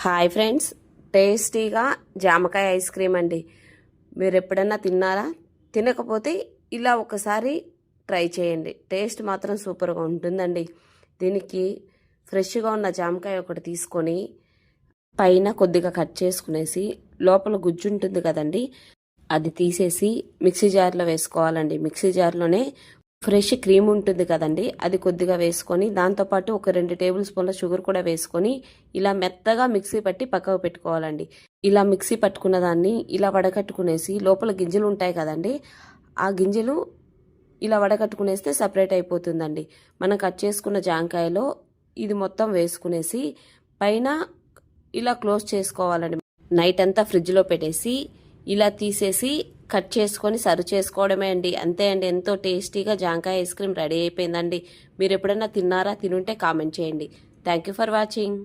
Hi friends, టేస్టీగా జామకాయ ice cream అండి. మీరు ఎప్పుడన్నా తిన్నారా? తినకపోతే ఇలా ఒకసారి ట్రై చేయండి. టేస్ట్ మాత్రం సూపర్గా ఉంటుందండి. దీనికి ఫ్రెష్గా ఉన్న జామకాయ ఒకటి తీసుకొని పైన కొద్దిగా కట్ చేసుకునేసి లోపల గుజ్జు ఉంటుంది కదండి, అది తీసేసి మిక్సీ జార్లో వేసుకోవాలండి. మిక్సీ జార్లోనే ఫ్రెష్ క్రీమ్ ఉంటుంది కదండి, అది కొద్దిగా వేసుకొని దాంతోపాటు ఒక 2 టేబుల్ స్పూన్ల షుగర్ కూడా వేసుకొని ఇలా మెత్తగా మిక్సీ పట్టి పక్కకు పెట్టుకోవాలండి. ఇలా మిక్సీ పట్టుకున్న దాన్ని ఇలా వడకట్టుకునేసి లోపల గింజలు ఉంటాయి కదండి, ఆ గింజలు ఇలా వడకట్టుకునేస్తే సపరేట్ అయిపోతుందండి. మనం కట్ చేసుకున్న జాంకాయలో ఇది మొత్తం వేసుకునేసి పైన ఇలా క్లోజ్ చేసుకోవాలండి. నైట్ అంతా ఫ్రిడ్జ్లో పెట్టేసి ఇలా తీసేసి కట్ చేసుకొని సర్వ్ చేసుకోవడమే అండి. అంతే అండి, ఎంతో టేస్టీగా జాంకాయ ఐస్ క్రీమ్ రెడీ అయిపోయిందండి. మీరు ఎప్పుడైనా తిన్నారా? తినుంటే కామెంట్ చేయండి. Thank you for watching.